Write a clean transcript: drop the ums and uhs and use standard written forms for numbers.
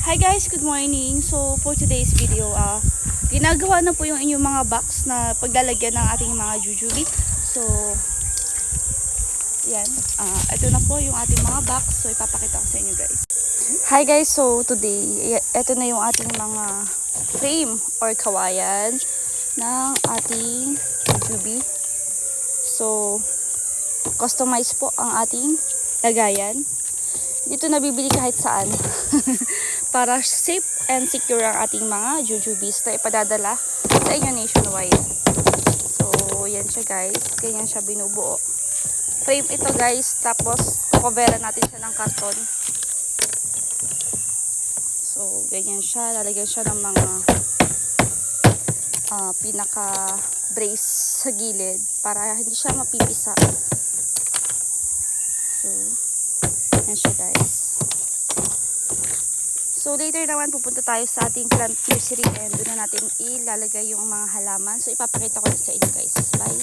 Hi guys, good morning. So for today's video, ginagawa na po yung inyong mga box na paglalagyan ng ating mga jujube. So yan, ito na po yung ating mga box. So ipapakita ko sa inyo guys. Hi guys, so today, ito na yung ating mga frame or kawayan ng ating jujube. So customize po ang ating lagayan. Dito nabibili kahit saan para safe and secure ang ating mga jujubes na ipadadala sa inyo nationwide. So yan siya guys, ganyan siya binubuo. Frame ito guys, tapos kukoveran natin siya ng karton. So ganyan siya, lalagyan siya ng mga pinaka brace sa gilid para hindi siya mapipisa. So yan siya guys. So later naman pupunta tayo sa ating plant nursery and doon na natin ilalagay yung mga halaman. So ipapakita ko na sa inyo guys. Bye!